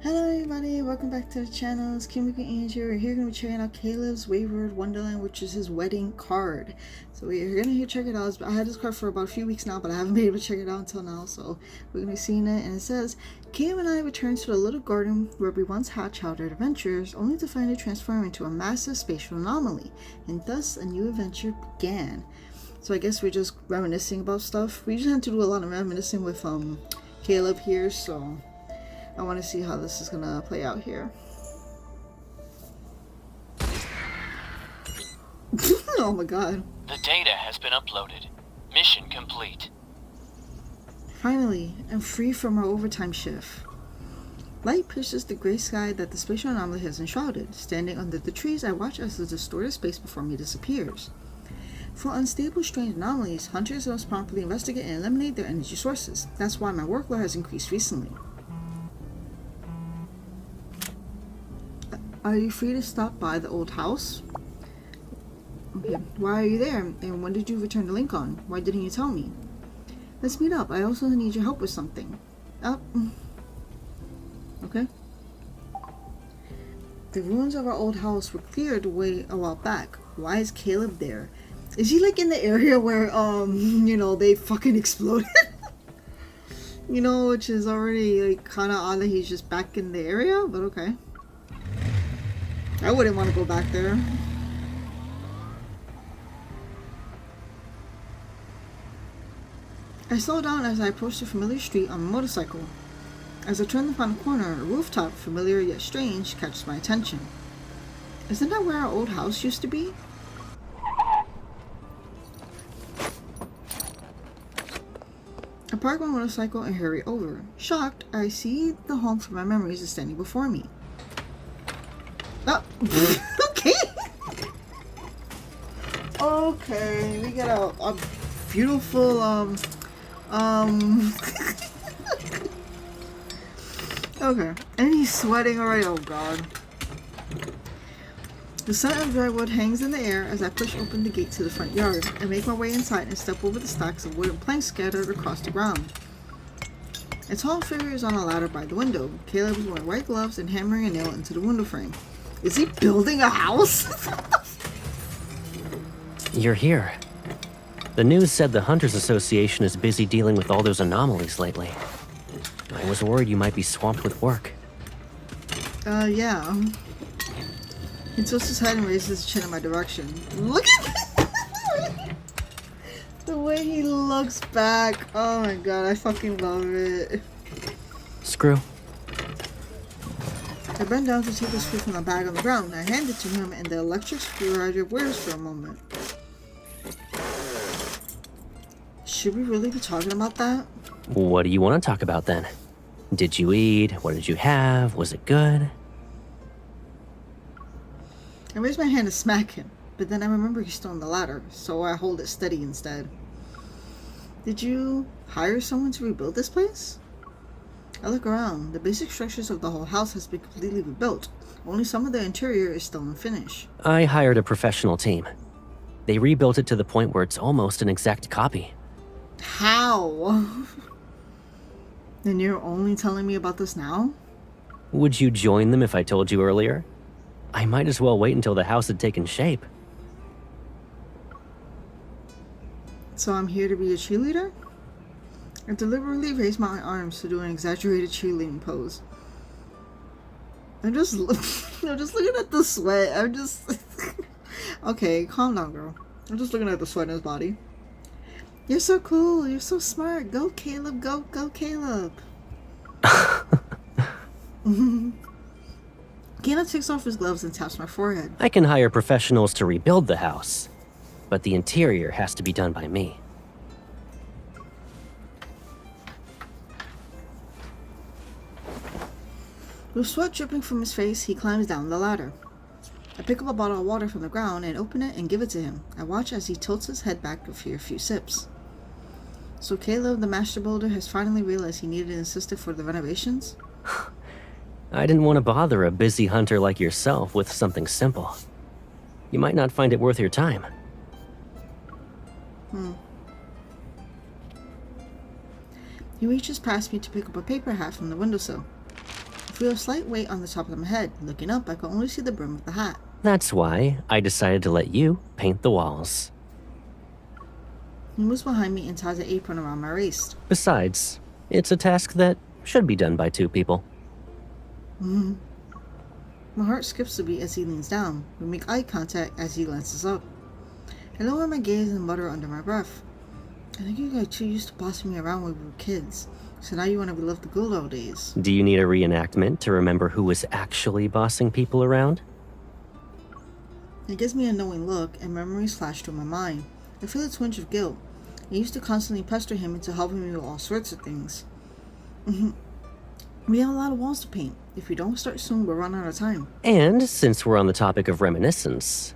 Hello everybody, welcome back to the channel. It's Kimiko Angel. We're here going to be checking out Caleb's Wayward Wonderland, which is his wedding card. So we're going to check it out. I had this card for about a few weeks now, but I haven't been able to check it out until now. So we're going to be seeing it, and it says, Caleb and I returned to the little garden where we once had childhood adventures, only to find it transform into a massive spatial anomaly, and thus a new adventure began. So I guess we're just reminiscing about stuff. We just had to do a lot of reminiscing with Caleb here, so I want to see how this is gonna play out here. Oh my god. The data has been uploaded. Mission complete. Finally, I'm free from our overtime shift. Light pierces the gray sky that the spatial anomaly has enshrouded. Standing under the trees, I watch as the distorted space before me disappears. For unstable, strange anomalies, hunters must promptly investigate and eliminate their energy sources. That's why my workload has increased recently. Are you free to stop by the old house? Okay. Why are you there? And when did you return the link on? Why didn't you tell me? Let's meet up. I also need your help with something. Okay. The ruins of our old house were cleared away a while back. Why is Caleb there? Is he like in the area where they fucking exploded? Which is already like kind of odd that he's just back in the area, but okay. I wouldn't want to go back there. I slowed down as I approached a familiar street on a motorcycle. As I turned the final corner, a rooftop, familiar yet strange, catches my attention. Isn't that where our old house used to be? I park my motorcycle and hurry over. Shocked, I see the home from my memories is standing before me. Oh, okay. Okay, we got a beautiful, okay, and he's sweating already, oh god. The scent of dry wood hangs in the air as I push open the gate to the front yard. I make my way inside and step over the stacks of wooden planks scattered across the ground. A tall figure is on a ladder by the window. Caleb is wearing white gloves and hammering a nail into the window frame. Is he building a house? You're here. The news said the Hunters Association is busy dealing with all those anomalies lately. I was worried you might be swamped with work. Yeah. He tilts his head and raises his chin in my direction. Look at the way he looks back. Oh my god, I fucking love it. Screw. I bend down to take the screw from the bag on the ground. I hand it to him, and the electric screwdriver whirs for a moment. Should we really be talking about that? What do you want to talk about then? Did you eat? What did you have? Was it good? I raise my hand to smack him, but then I remember he's still on the ladder, so I hold it steady instead. Did you hire someone to rebuild this place? I look around. The basic structures of the whole house has been completely rebuilt. Only some of the interior is still unfinished. I hired a professional team. They rebuilt it to the point where it's almost an exact copy. How? And you're only telling me about this now? Would you join them if I told you earlier? I might as well wait until the house had taken shape. So I'm here to be a cheerleader? I deliberately raise my arms to do an exaggerated cheerleading pose. I'm just looking at the sweat. I'm just... Okay, calm down, girl. I'm just looking at the sweat in his body. You're so cool. You're so smart. Go, Caleb. Go, Caleb. Caleb takes off his gloves and taps my forehead. I can hire professionals to rebuild the house, but the interior has to be done by me. With sweat dripping from his face, he climbs down the ladder. I pick up a bottle of water from the ground and open it and give it to him. I watch as he tilts his head back to fear a few sips. So Caleb, the master builder, has finally realized he needed an assistant for the renovations? I didn't want to bother a busy hunter like yourself with something simple. You might not find it worth your time. He reaches past me to pick up a paper hat from the windowsill. feel a slight weight on the top of my head. Looking up, I could only see the brim of the hat. That's why I decided to let you paint the walls. He moves behind me and ties an apron around my waist. Besides, it's a task that should be done by 2 people. My heart skips a beat as he leans down. We make eye contact as he glances up. I lower my gaze and mutter under my breath. I think you got too used to bossing me around when we were kids, so now you want to relive the good old days. Do you need a reenactment to remember who was actually bossing people around? It gives me a knowing look, and memories flash through my mind. I feel a twinge of guilt. I used to constantly pester him into helping me with all sorts of things. We have a lot of walls to paint. If we don't start soon, we'll run out of time. And since we're on the topic of reminiscence,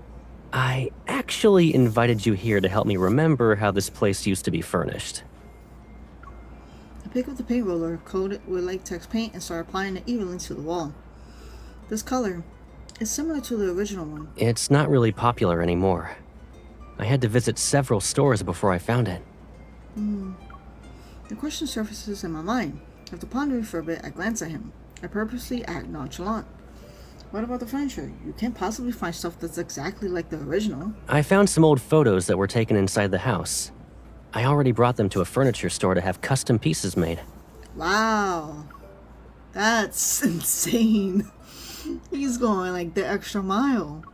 I actually invited you here to help me remember how this place used to be furnished. I pick up the paint roller, coat it with latex paint, and start applying it evenly to the wall. This color is similar to the original one. It's not really popular anymore. I had to visit several stores before I found it. The question surfaces in my mind. After pondering for a bit, I glance at him. I purposely act nonchalant. What about the furniture? You can't possibly find stuff that's exactly like the original. I found some old photos that were taken inside the house. I already brought them to a furniture store to have custom pieces made. Wow. That's insane. He's going like the extra mile.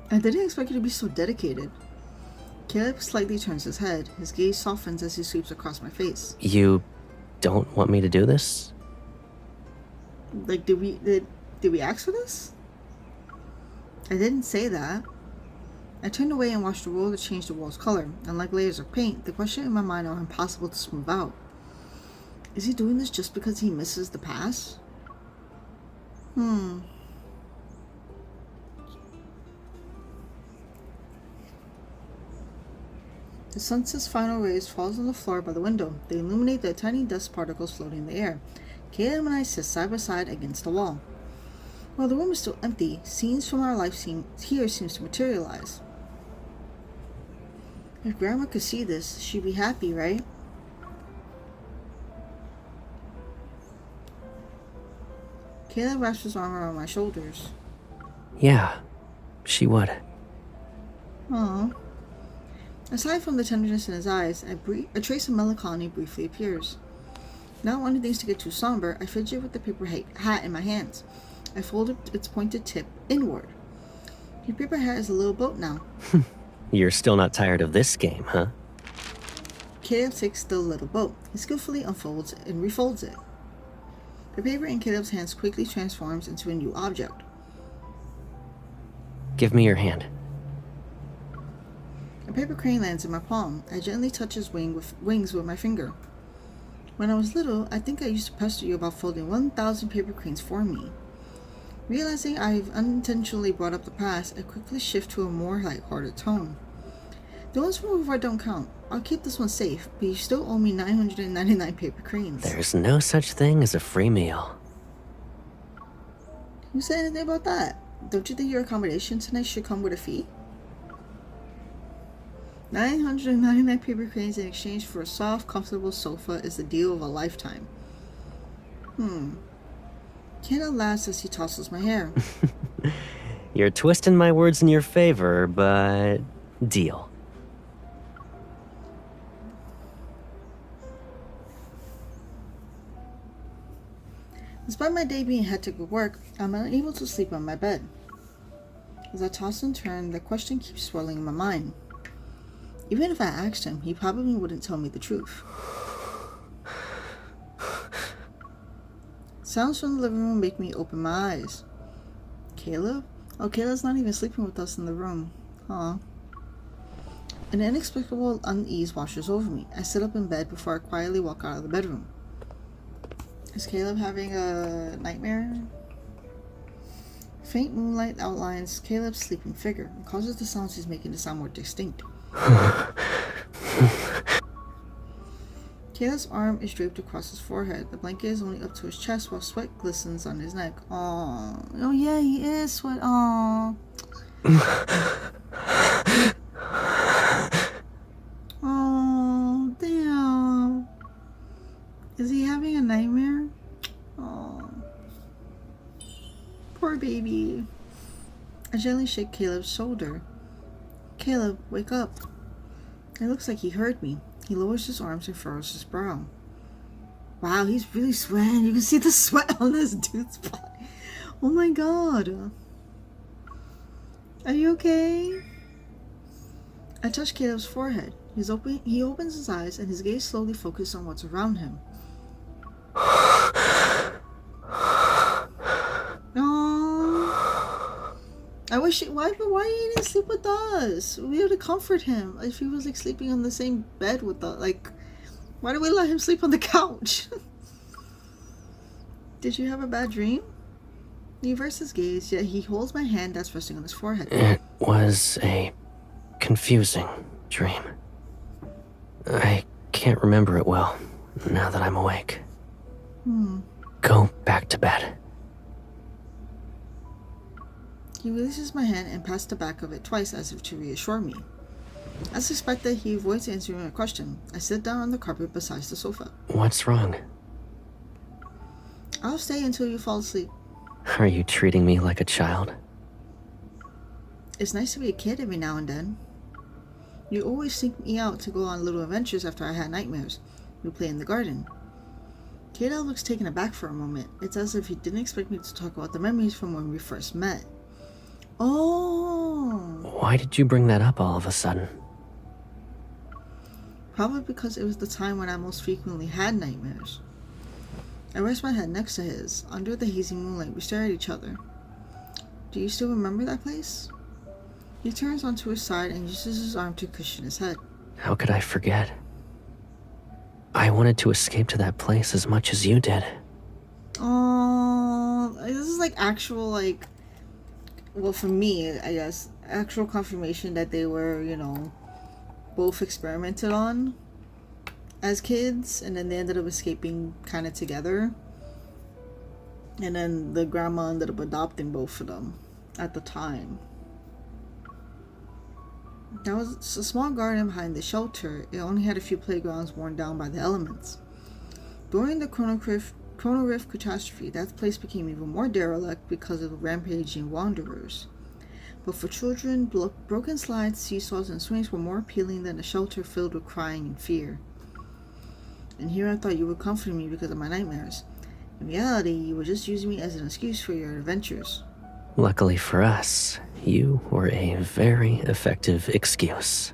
I didn't expect you to be so dedicated. Caleb slightly turns his head. His gaze softens as he sweeps across my face. You don't want me to do this? Like, did we ask for this? I didn't say that. I turned away and watched the roller change the wall's color. Unlike layers of paint, the question in my mind are impossible to smooth out. Is he doing this just because he misses the past? The sunset's final rays falls on the floor by the window. They illuminate the tiny dust particles floating in the air. Caleb and I sit side by side against the wall. While the room is still empty, scenes from our life here seems to materialize. If Grandma could see this, she'd be happy, right? Caleb wraps his arm around my shoulders. Yeah, she would. Aww. Aside from the tenderness in his eyes, a trace of melancholy briefly appears. Not wanting things to get too somber, I fidget with the paper hat in my hands. I fold its pointed tip inward. Your paper hat is a little boat now. You're still not tired of this game, huh? Caleb takes the little boat. He skillfully unfolds and refolds it. The paper in Caleb's hands quickly transforms into a new object. Give me your hand. A paper crane lands in my palm. I gently touch his wings with my finger. When I was little, I think I used to pester you about folding 1,000 paper cranes for me. Realizing I've unintentionally brought up the past, I quickly shift to a more light-hearted tone. The ones from before don't count. I'll keep this one safe, but you still owe me 999 paper cranes. There's no such thing as a free meal. Who said anything about that? Don't you think your accommodation tonight should come with a fee? 999 paper cranes in exchange for a soft, comfortable sofa is the deal of a lifetime. Caleb laughs as he tosses my hair. You're twisting my words in your favor, but deal. Despite my day being hectic with work, I'm unable to sleep on my bed. As I toss and turn, the question keeps swirling in my mind. Even if I asked him, he probably wouldn't tell me the truth. Sounds from the living room make me open my eyes. Caleb? Oh, Caleb's not even sleeping with us in the room. Aw. An inexplicable unease washes over me. I sit up in bed before I quietly walk out of the bedroom. Is Caleb having a nightmare? Faint moonlight outlines Caleb's sleeping figure and causes the sounds he's making to sound more distinct. Caleb's arm is draped across his forehead. The blanket is only up to his chest while sweat glistens on his neck. Aww. Oh yeah, he is sweat. Aww. Oh, damn. Is he having a nightmare? Oh. Poor baby. I gently shake Caleb's shoulder. Caleb, wake up. It looks like he heard me. He lowers his arms and furrows his brow. Wow, he's really sweating. You can see the sweat on this dude's body. Oh my god. Are you okay? I touch Caleb's forehead. He opens his eyes and his gaze slowly focuses on what's around him. Oh, I wish. Why he didn't sleep with us? We had to comfort him. If he was like sleeping on the same bed with us, like, why did we let him sleep on the couch? Did you have a bad dream? He averts his gaze, yet he holds my hand that's resting on his forehead. It was a confusing dream. I can't remember it well, now that I'm awake. Go back to bed. He releases my hand and passes the back of it twice as if to reassure me. As expected, he avoids answering my question. I sit down on the carpet beside the sofa. What's wrong? I'll stay until you fall asleep. Are you treating me like a child? It's nice to be a kid every now and then. You always seek me out to go on little adventures after I had nightmares. We play in the garden. Caleb looks taken aback for a moment. It's as if he didn't expect me to talk about the memories from when we first met. Oh! Why did you bring that up all of a sudden? Probably because it was the time when I most frequently had nightmares. I rest my head next to his. Under the hazy moonlight, we stare at each other. Do you still remember that place? He turns onto his side and uses his arm to cushion his head. How could I forget? I wanted to escape to that place as much as you did. Oh, this is like actual, like, well, for me, I guess, actual confirmation that they were, you know, both experimented on as kids, and then they ended up escaping kind of together. And then the grandma ended up adopting both of them at the time. There was a small garden behind the shelter. It only had a few playgrounds worn down by the elements. During the Chrono Rift catastrophe, that place became even more derelict because of the rampaging wanderers. But for children, broken slides, seesaws, and swings were more appealing than a shelter filled with crying and fear. And here I thought you were comforting me because of my nightmares. In reality, you were just using me as an excuse for your adventures. Luckily for us, you were a very effective excuse.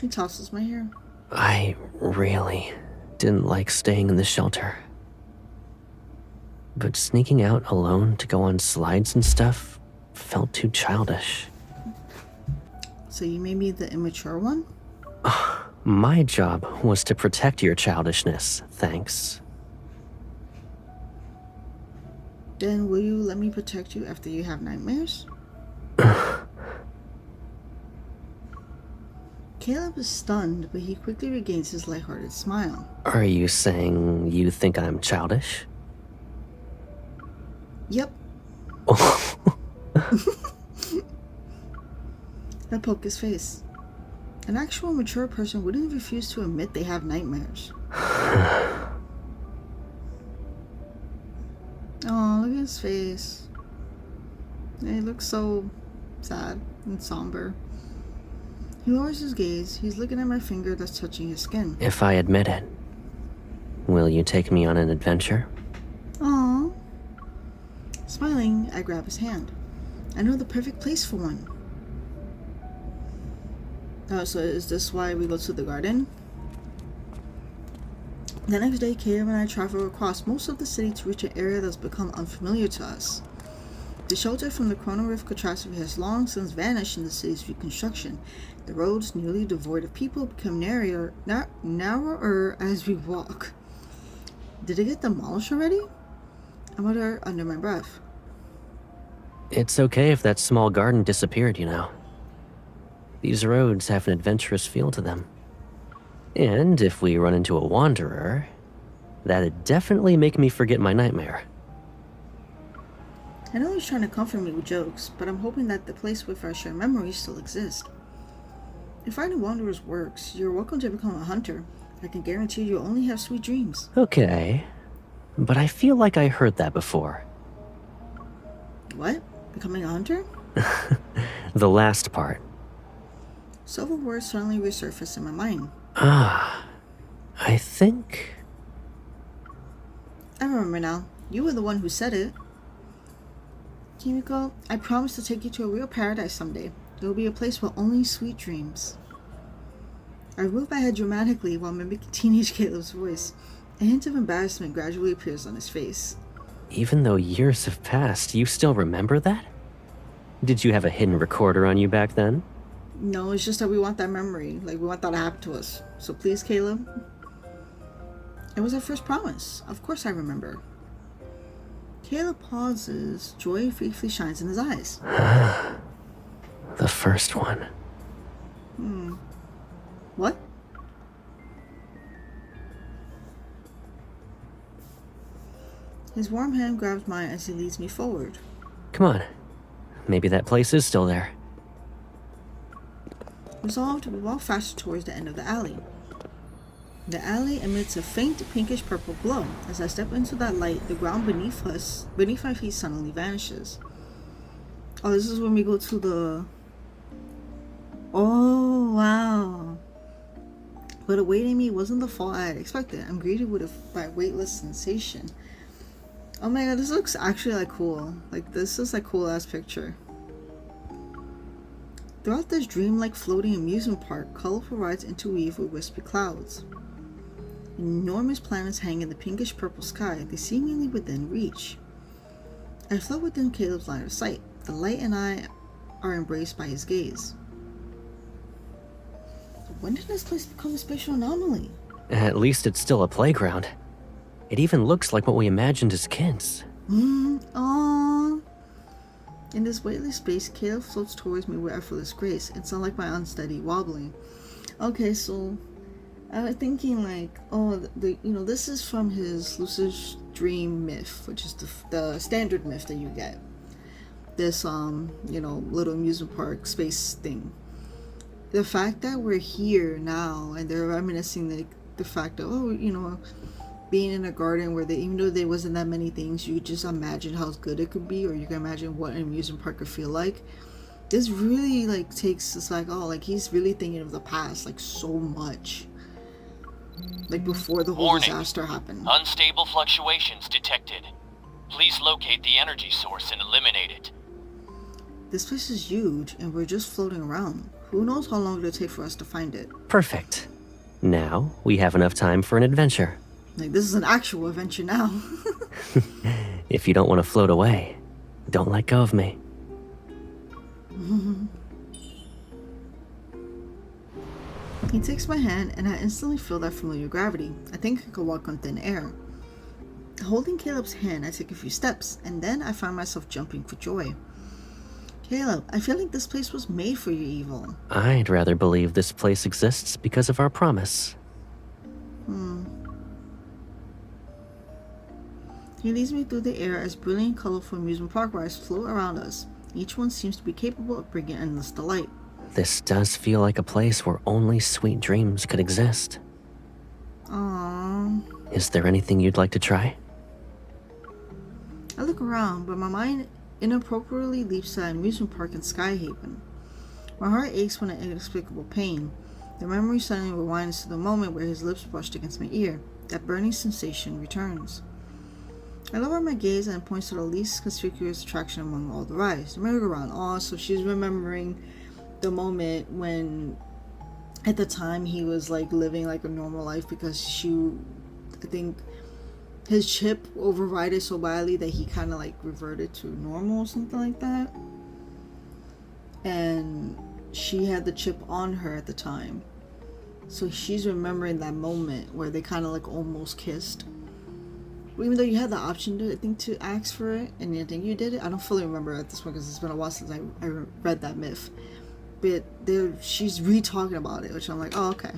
He tosses my hair. I really didn't like staying in the shelter. But sneaking out alone to go on slides and stuff felt too childish. So you made me the immature one? My job was to protect your childishness, thanks. Then will you let me protect you after you have nightmares? Caleb is stunned, but he quickly regains his lighthearted smile. Are you saying you think I'm childish? Yep. I poke his face. An actual mature person wouldn't refuse to admit they have nightmares. Oh, look at his face. He looks so sad and somber. He lowers his gaze. He's looking at my finger that's touching his skin. If I admit it, will you take me on an adventure? Aww. Smiling, I grab his hand. I know the perfect place for one. Oh, so is this why we go to the garden? The next day, Caleb and I travel across most of the city to reach an area that's become unfamiliar to us. The shelter from the Chrono Rift catastrophe has long since vanished in the city's reconstruction. The roads, newly devoid of people, become narrower as we walk. Did it get demolished already? I mutter under my breath. It's okay if that small garden disappeared, you know. These roads have an adventurous feel to them. And if we run into a wanderer, that'd definitely make me forget my nightmare. I know he's trying to comfort me with jokes, but I'm hoping that the place with our shared memories still exists. If finding wanderers works, you're welcome to become a hunter. I can guarantee you'll only have sweet dreams. Okay, but I feel like I heard that before. What? Becoming a hunter? The last part. Several words suddenly resurfaced in my mind. I think... I remember now. You were the one who said it. Kimiko, I promise to take you to a real paradise someday. It will be a place with only sweet dreams. I moved my head dramatically while mimicking teenage Caleb's voice. A hint of embarrassment gradually appears on his face. Even though years have passed, you still remember that? Did you have a hidden recorder on you back then? No, it's just that we want that memory. Like, we want that to happen to us. So please, Caleb. It was our first promise. Of course I remember. Caleb pauses. Joy briefly shines in his eyes. The first one. What? His warm hand grabs mine as he leads me forward. Come on. Maybe that place is still there. Resolved, we walk faster towards the end of the alley. The alley emits a faint pinkish-purple glow. As I step into that light, the ground beneath my feet suddenly vanishes. Oh, this is when we go to the... Oh, wow. But awaiting me wasn't the fall I had expected. I'm greeted by a weightless sensation. Oh my god, this looks actually like cool. Like, this is like cool ass picture. Throughout this dreamlike floating amusement park, colorful rides interweave with wispy clouds. Enormous planets hang in the pinkish purple sky, they seemingly within reach. I float within Caleb's line of sight. The light and I are embraced by his gaze. When did this place become a spatial anomaly? At least it's still a playground. It even looks like what we imagined as kids. Aww. In this weightless space, Caleb floats towards me with effortless grace. It's unlike my unsteady wobbling. Okay, so I was thinking like, oh, this is from his lucid dream myth, which is the standard myth that you get. This little amusement park space thing. The fact that we're here now and they're reminiscing the fact that being in a garden where even though there wasn't that many things, you just imagine how good it could be, or you can imagine what an amusement park could feel like. This really takes us he's really thinking of the past so much, before the whole Warning. disaster happened. Unstable fluctuations detected. Please locate the energy source and eliminate it. This place is huge and we're just floating around. Who knows how long it'll take for us to find it. Perfect. Now we have enough time for an adventure. This is an actual adventure now. If you don't want to float away, don't let go of me. He takes my hand and I instantly feel that familiar gravity. I think I could walk on thin air. Holding Caleb's hand, I take a few steps, and then I find myself jumping for joy. Caleb, I feel like this place was made for your evil. I'd rather believe this place exists because of our promise. He leads me through the air as brilliant, colorful amusement park rides float around us. Each one seems to be capable of bringing endless delight. This does feel like a place where only sweet dreams could exist. Aww. Is there anything you'd like to try? I look around, but my mind inappropriately leaps to an amusement park in Skyhaven. My heart aches with an inexplicable pain. The memory suddenly rewinds to the moment where his lips brushed against my ear. That burning sensation returns. I lower my gaze and point to the least conspicuous attraction among all the rides, the merry-go-round. Oh, so she's remembering the moment when, at the time, he was living a normal life because I think his chip overrided so badly that he kind of reverted to normal or something like that. And she had the chip on her at the time, so she's remembering that moment where they kind of almost kissed. Even though you had the option to ask for it, and I think you did it. I don't fully remember at this point because it's been a while since I read that myth. But she's re-talking about it, which I'm like, oh, okay.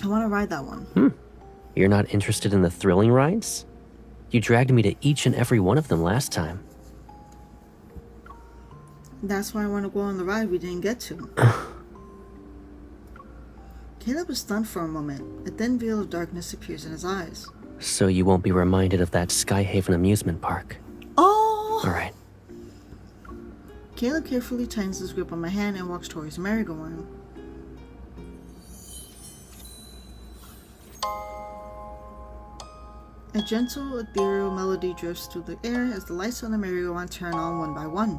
I want to ride that one. You're not interested in the thrilling rides? You dragged me to each and every one of them last time. That's why I want to go on the ride we didn't get to. Caleb was stunned for a moment. A thin veil of darkness appears in his eyes. so you won't be reminded of that Skyhaven amusement park. Oh! Alright. Caleb carefully tightens his grip on my hand and walks towards the merry-go-round. A gentle, ethereal melody drifts through the air as the lights on the merry-go-round turn on one by one.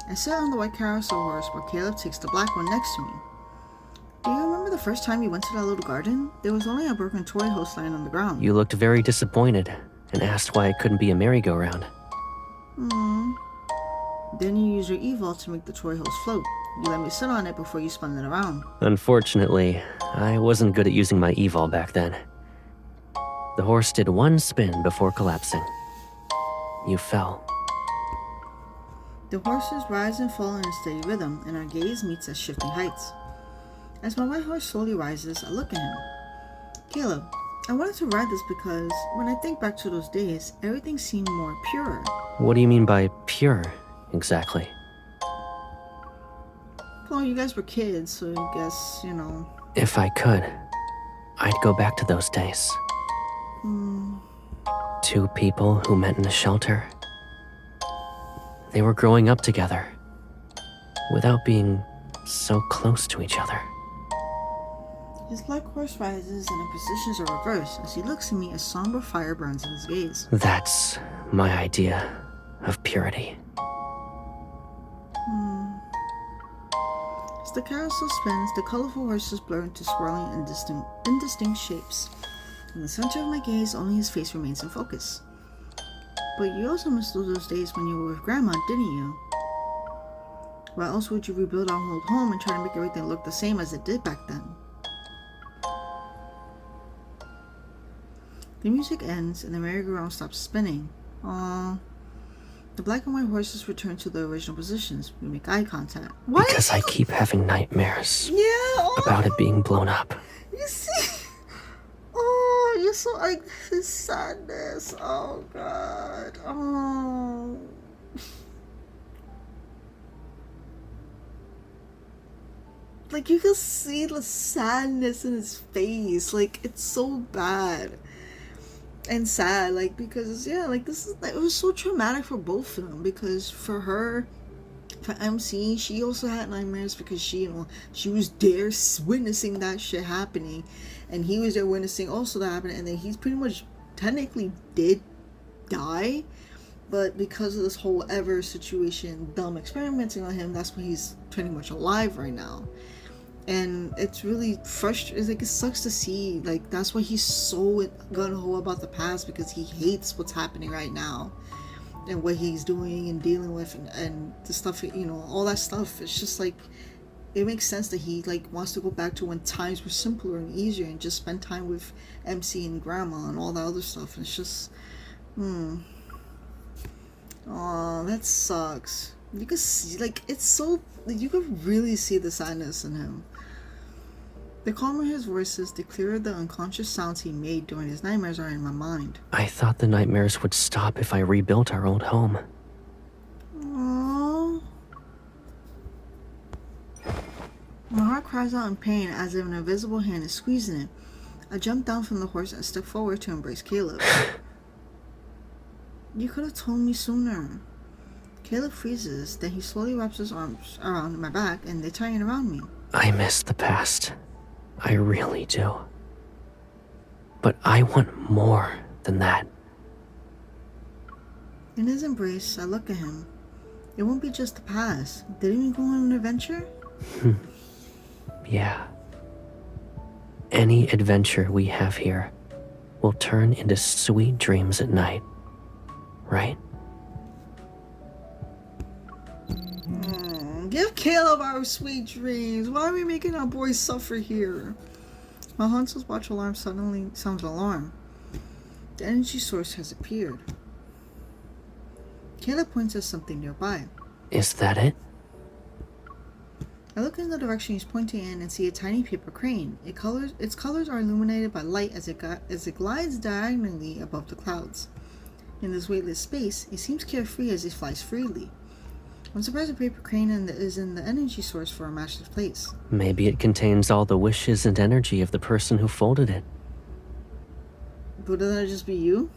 I sit on the white carousel horse while Caleb takes the black one next to me. Do you remember the first time you went to that little garden? There was only a broken toy host lying on the ground. You looked very disappointed and asked why it couldn't be a merry-go-round. Then you used your e-vault to make the toy host float. You let me sit on it before you spun it around. Unfortunately, I wasn't good at using my evol back then. The horse did one spin before collapsing. You fell. The horses rise and fall in a steady rhythm, and our gaze meets at shifting heights. As my white horse slowly rises, I look at him. Caleb, I wanted to ride this because, when I think back to those days, everything seemed more pure. What do you mean by pure, exactly? Well, you guys were kids, so I guess, you know. If I could, I'd go back to those days. Two people who met in a shelter. They were growing up together, without being so close to each other. His black horse rises and our positions are reversed. As he looks at me, a somber fire burns in his gaze. That's my idea of purity. As the carousel spins, the colorful horses blur into swirling indistinct shapes. In the center of my gaze, only his face remains in focus. But you also missed those days when you were with Grandma, didn't you? Why else would you rebuild our old home and try to make everything look the same as it did back then? The music ends and the merry-go-round stops spinning. Aww. The black and white horses return to their original positions. We make eye contact. What? Because I keep having nightmares Yeah. about it being blown up. You see? Oh, you're so like this sadness. Oh God. Oh. Like you can see the sadness in his face. Like it's so bad and sad. Like because yeah, like it was so traumatic for both of them. Because for her, for MC, she also had nightmares because she was there witnessing that shit happening, and he was there witnessing also that happening, and then he's pretty much technically did die, but because of this whole ever situation, dumb experimenting on him, that's why he's pretty much alive right now. And it's really frustrating. Like it sucks to see. Like that's why he's so gung-ho about the past, because he hates what's happening right now and what he's doing and dealing with and the stuff, all that stuff. It's just like it makes sense that he like wants to go back to when times were simpler and easier and just spend time with MC and Grandma and all that other stuff. And it's just oh, that sucks. You can see, like, it's so, you can really see the sadness in him. The calmer his voices, the clearer the unconscious sounds he made during his nightmares are in my mind. I thought the nightmares would stop if I rebuilt our old home. Aww. My heart cries out in pain as if an invisible hand is squeezing it. I jump down from the horse and step forward to embrace Caleb. You could have told me sooner. Caleb freezes, then he slowly wraps his arms around my back and they tie it around me. I miss the past. I really do. But I want more than that. In his embrace, I look at him. It won't be just the past. Didn't we go on an adventure? Yeah. Any adventure we have here will turn into sweet dreams at night. Right? Give Caleb our sweet dreams. Why are we making our boys suffer here? My Hansel's watch alarm suddenly sounds an alarm. The energy source has appeared. Caleb points at something nearby. Is that it? I look in the direction he's pointing in and see a tiny paper crane. Its colors are illuminated by light as it glides diagonally above the clouds. In this weightless space, it seems carefree as it flies freely. I'm surprised the paper crane is in the energy source for a master's place. Maybe it contains all the wishes and energy of the person who folded it. Would that just be you?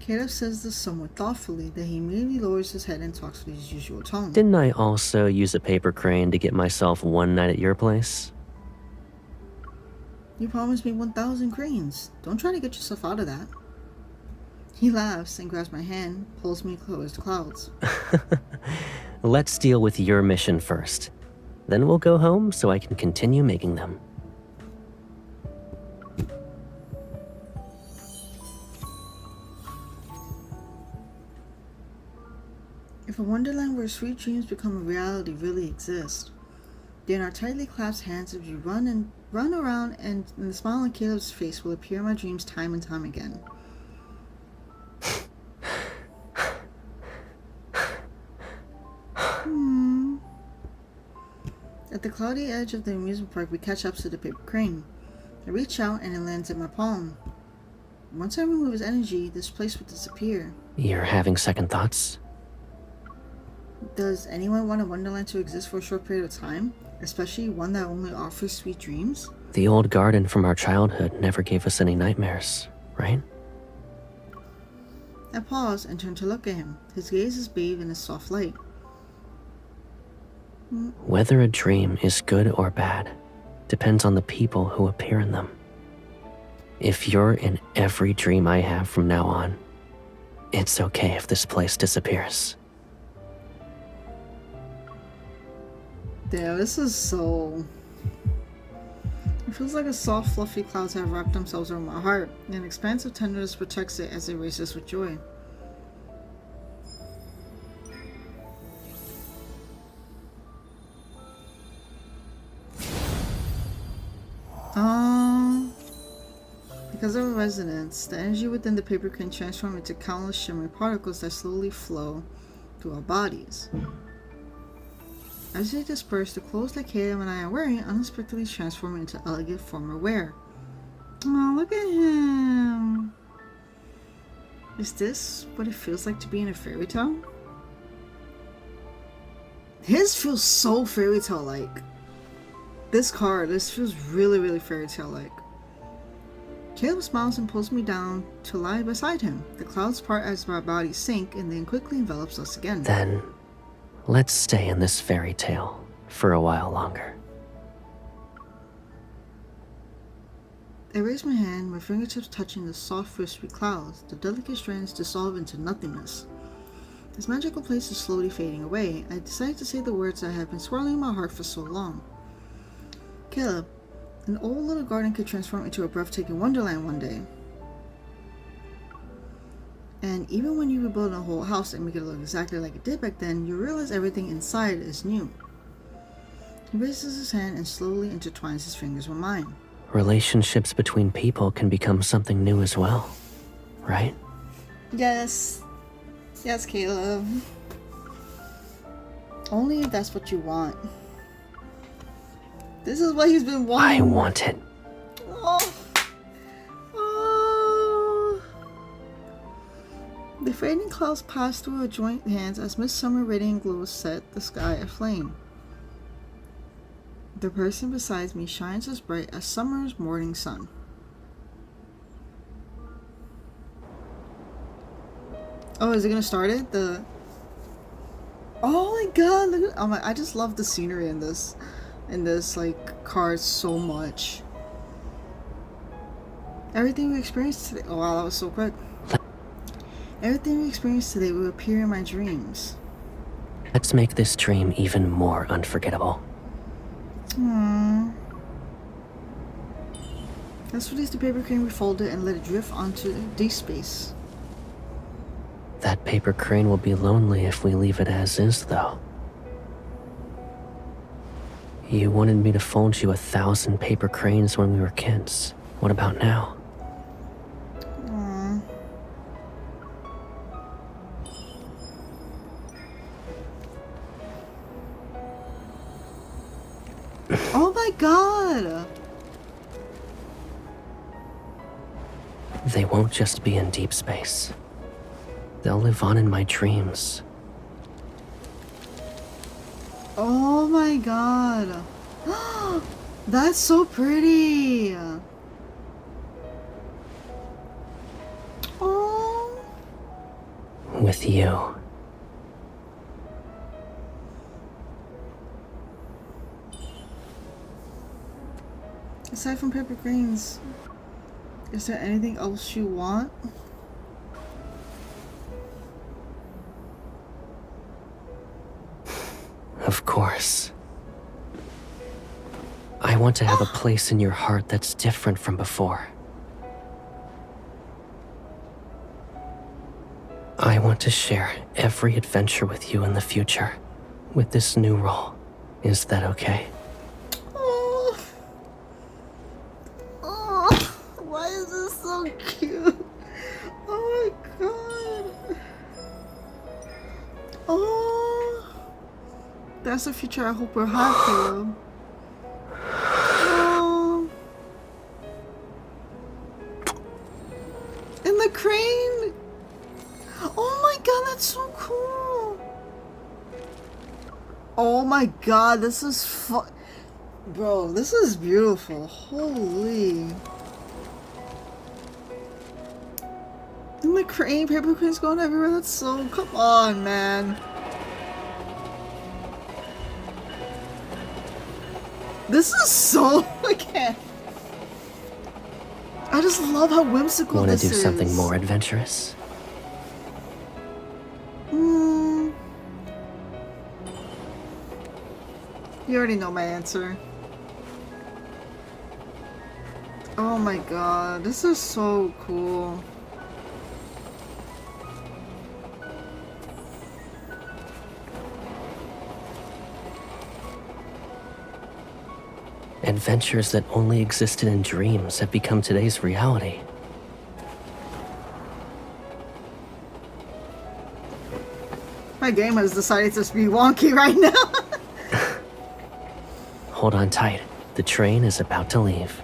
Caleb says this somewhat thoughtfully, then he immediately lowers his head and talks with his usual tone. Didn't I also use a paper crane to get myself one night at your place? You promised me 1,000 cranes. Don't try to get yourself out of that. He laughs and grabs my hand, pulls me towards the clouds. Let's deal with your mission first. Then we'll go home so I can continue making them. If a wonderland where sweet dreams become a reality really exists, then our tightly clasped hands as we run around and the smile on Caleb's face will appear in my dreams time and time again. At the cloudy edge of the amusement park, we catch up to the paper crane. I reach out and it lands in my palm. Once I remove his energy, this place would disappear. You're having second thoughts? Does anyone want a wonderland to exist for a short period of time? Especially one that only offers sweet dreams? The old garden from our childhood never gave us any nightmares, right? I pause and turn to look at him. His gaze is bathed in a soft light. Whether a dream is good or bad depends on the people who appear in them. If you're in every dream I have from now on, it's okay if this place disappears. Damn, this is so... It feels like a soft, fluffy clouds have wrapped themselves around my heart. An expansive tenderness protects it as it races with joy. Because of resonance, the energy within the paper can transform into countless shimmering particles that slowly flow through our bodies. As they disperse, the clothes that Caleb and I are wearing unexpectedly transform into elegant formal wear. Oh, look at him! Is this what it feels like to be in a fairy tale? His feels so fairy tale like. This feels really, really fairy tale like. Caleb smiles and pulls me down to lie beside him. The clouds part as our bodies sink and then quickly envelops us again. Then, let's stay in this fairy tale for a while longer. I raise my hand, my fingertips touching the soft, wispy clouds. The delicate strands dissolve into nothingness. This magical place is slowly fading away. I decide to say the words that have been swirling in my heart for so long. Caleb, an old little garden could transform into a breathtaking wonderland one day. And even when you rebuild a whole house and make it look exactly like it did back then, you realize everything inside is new. He raises his hand and slowly intertwines his fingers with mine. Relationships between people can become something new as well, right? Yes. Yes, Caleb. Only if that's what you want. This is what he's been wanting. I want it. Oh. Oh. The fading clouds pass through our joint hands as midsummer radiant glows set the sky aflame. The person beside me shines as bright as summer's morning sun. Oh, is it gonna start it? Oh my god, look at... I just love the scenery in this like card so much. Everything we experienced today... Oh wow, that was so quick. Everything we experienced today will appear in my dreams. Let's make this dream even more unforgettable. Let's release the paper crane, refold it, and let it drift onto Deepspace. That paper crane will be lonely if we leave it as is, though. You wanted me to fold you 1,000 paper cranes when we were kids. What about now? Oh my god! They won't just be in deep space. They'll live on in my dreams. Oh my god. That's so pretty. with you. Aside from pepper greens, is there anything else you want? Of course. I want to have a place in your heart that's different from before. I want to share every adventure with you in the future, with this new role. Is that okay? Oh, oh, why is this so cute? Oh my god. Oh, that's the future I hope we'll have, Caleb. Oh, and the crane. Oh my god, that's so cool. Oh my god, this is fun. Bro, this is beautiful. Holy. And the crane, paper cranes going everywhere. That's so. Come on, man. This is so. I can't. I just love how whimsical this is. Want to do something more adventurous? You already know my answer. Oh my god, this is so cool. Adventures that only existed in dreams have become today's reality. My game has decided to be wonky right now. Hold on tight. The train is about to leave.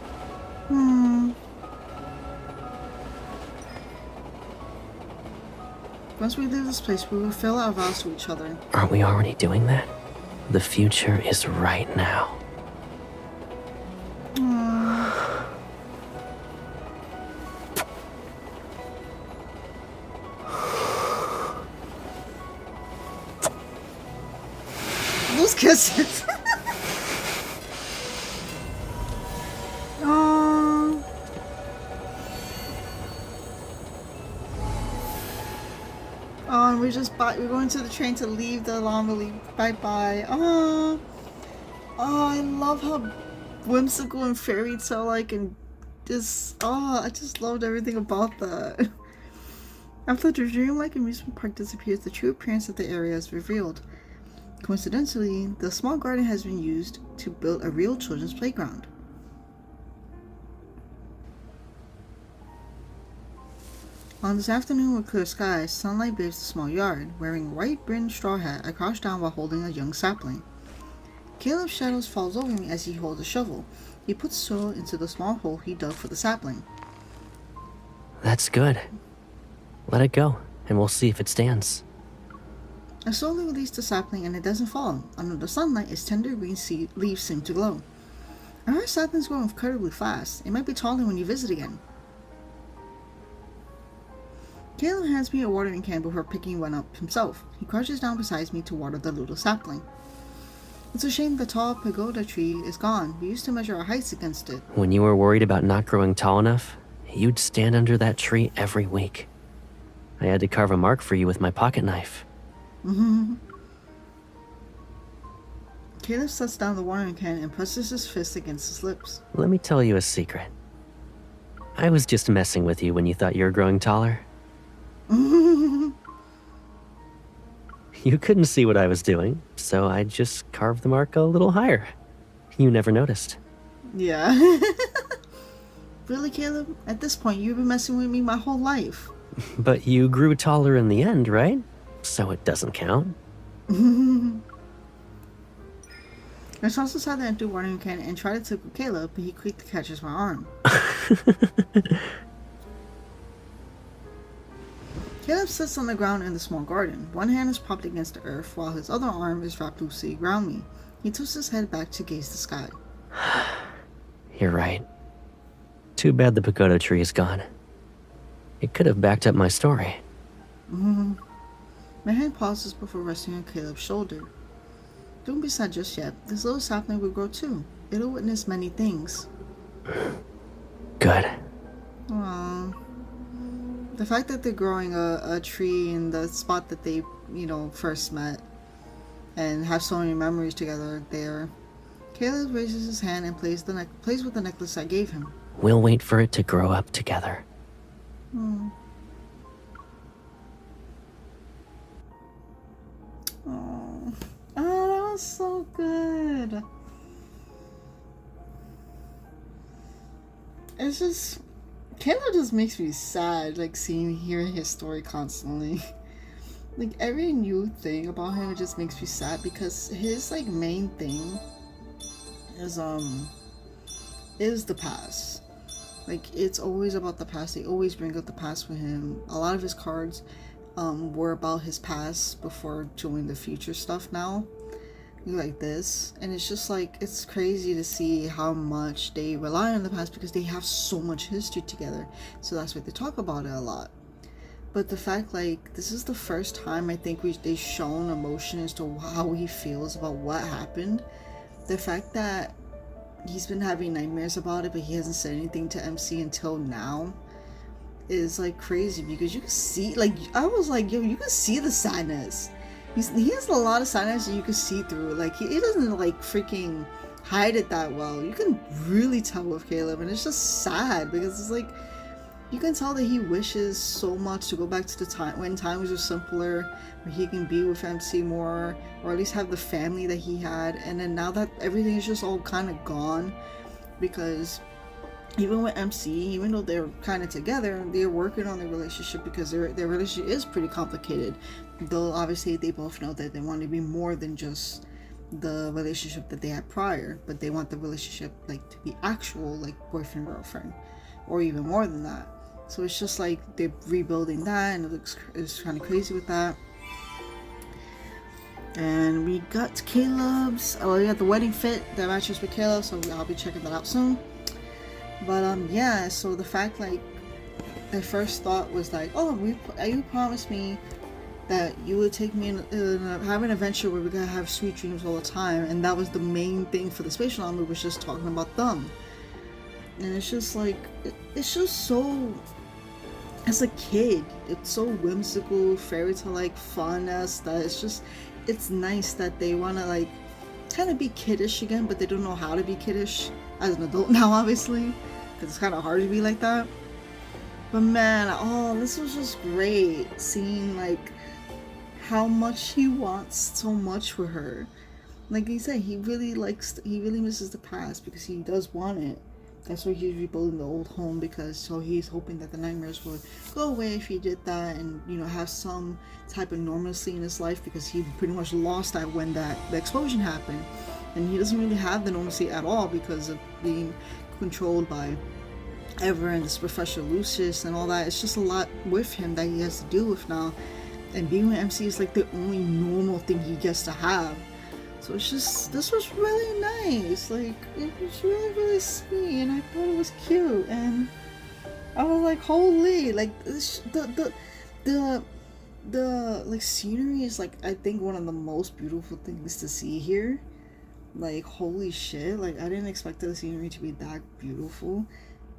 Once we leave this place, we will fill our vows to each other. Aren't we already doing that? The future is right now. Those kisses. We're going to the train to leave the alarm. Bye bye. Oh, I love how whimsical and fairy tale like and just. Oh, I just loved everything about that. After the dreamlike amusement park disappears, the true appearance of the area is revealed. Coincidentally, the small garden has been used to build a real children's playground. On this afternoon with clear skies, sunlight bathes the small yard. Wearing a white brimmed straw hat, I crouch down while holding a young sapling. Caleb's shadow falls over me as he holds a shovel. He puts soil into the small hole he dug for the sapling. That's good. Let it go, and we'll see if it stands. I slowly release the sapling and it doesn't fall. Under the sunlight, its tender green leaves seem to glow. I heard saplings grow incredibly fast. It might be taller when you visit again. Caleb hands me a watering can before picking one up himself. He crouches down beside me to water the little sapling. It's a shame the tall pagoda tree is gone. We used to measure our heights against it. When you were worried about not growing tall enough, you'd stand under that tree every week. I had to carve a mark for you with my pocket knife. Caleb sets down the watering can and presses his fist against his lips. Let me tell you a secret. I was just messing with you when you thought you were growing taller. You couldn't see what I was doing, so I just carved the mark a little higher. You never noticed. Yeah. Really, Caleb? At this point, you've been messing with me my whole life. But you grew taller in the end, right? So it doesn't count. I toss aside the empty watering can and try to tickle Caleb, but he quickly catches my arm. Caleb sits on the ground in the small garden. One hand is propped against the earth, while his other arm is wrapped loosely around me. He tilts his head back to gaze the sky. You're right. Too bad the pagoda tree is gone. It could have backed up my story. My hand pauses before resting on Caleb's shoulder. Don't be sad just yet. This little sapling will grow too. It'll witness many things. Good. Aww. The fact that they're growing a tree in the spot that they, first met and have so many memories together there. Caleb raises his hand and plays with the necklace I gave him. We'll wait for it to grow up together. Oh, that was so good. It's just, Caleb just makes me sad, like hearing his story constantly. Like every new thing about him, it just makes me sad because his main thing is the past. Like it's always about the past. They always bring up the past with him. A lot of his cards were about his past before doing the future stuff now. Like this, and it's just it's crazy to see how much they rely on the past because they have so much history together, so that's why they talk about it a lot. But the fact this is the first time I think they've shown emotion as to how he feels about what happened. The fact that he's been having nightmares about it but he hasn't said anything to MC until now is crazy, because you can see I was yo, you can see the sadness. He has a lot of sadness that you can see through. He doesn't freaking hide it that well. You can really tell with Caleb, and it's just sad because it's you can tell that he wishes so much to go back to the time when times were simpler, where he can be with MC more, or at least have the family that he had. And then now that everything is just all kind of gone, because even with MC, even though they're kind of together, they're working on their relationship because their relationship is pretty complicated. Though obviously they both know that they want to be more than just the relationship that they had prior, but they want the relationship to be actual, boyfriend girlfriend, or even more than that. So it's just they're rebuilding that, and it's kind of crazy with that. And we got Caleb's. We got the wedding fit that matches with Caleb, so I'll be checking that out soon. But yeah, so the fact the first thought was you promised me that you would take me have an adventure where we're gonna have sweet dreams all the time, and that was the main thing for the spatial anomaly, was just talking about them. And it's just it's just so, as a kid, it's so whimsical, fairy tale fun-esque, that it's nice that they want to kind of be kiddish again, but they don't know how to be kiddish as an adult now, obviously, because it's kind of hard to be like that. But man, this was just great, seeing how much he wants so much for her. Like he said, he really misses the past because he does want it. That's why he's rebuilding the old home, so he's hoping that the nightmares would go away if he did that, and have some type of normalcy in his life, because he pretty much lost that when the explosion happened, and he doesn't really have the normalcy at all because of being controlled by Ever and this Professor Lucius and all that. It's just a lot with him that he has to deal with now, and being with MC is the only normal thing he gets to have. So it's just, this was really nice. It was really, really sweet, and I thought it was cute, and I was holy, this, the scenery is I think one of the most beautiful things to see here. Holy shit, I didn't expect the scenery to be that beautiful.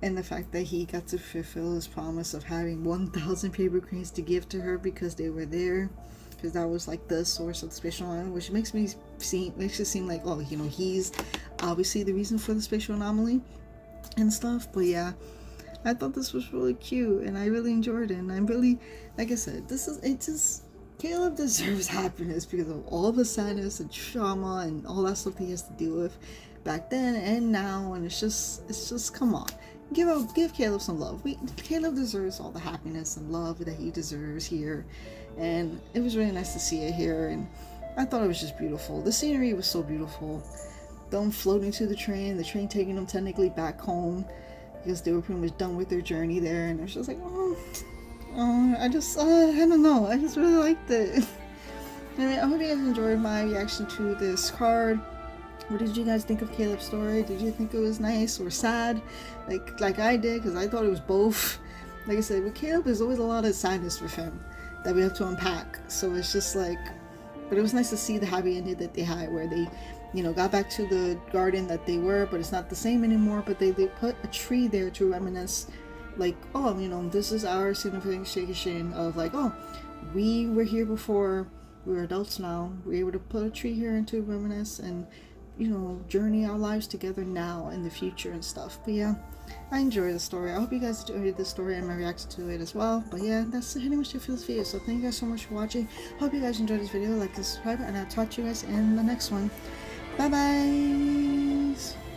And the fact that he got to fulfill his promise of having 1,000 paper cranes to give to her because they were there, because that was the source of the spatial anomaly, which makes it seem he's obviously the reason for the spatial anomaly and stuff. But yeah, I thought this was really cute, and I really enjoyed it. And I'm really, like I said, Caleb deserves happiness because of all the sadness and trauma and all that stuff that he has to deal with back then and now. And it's just come on, give Caleb some love. Caleb deserves all the happiness and love that he deserves here, and it was really nice to see it here. And I thought it was just beautiful. The scenery was so beautiful. Them floating to the train taking them technically back home because they were pretty much done with their journey there, and it's just I don't know, I just really liked it. Anyway, I hope you guys enjoyed my reaction to this card. What did you guys think of Caleb's story? Did you think it was nice or sad, like I did? Because I thought it was both. Like I said, with Caleb, there's always a lot of sadness with him, that we have to unpack. So it's just like, but it was nice to see the happy ending that they had, where they, you know, got back to the garden that they were, but it's not the same anymore. But they put a tree there to reminisce, like, oh, you know, this is our signification of like, oh, we were here before, we're adults now, we're able to put a tree here and to reminisce and, you know, journey our lives together now in the future and stuff. But yeah, I enjoy the story. I hope you guys enjoyed the story and my reaction to it as well. But yeah, that's pretty much it for this video. So thank you guys so much for watching. Hope you guys enjoyed this video. Like and subscribe, and I'll talk to you guys in the next one. Bye bye.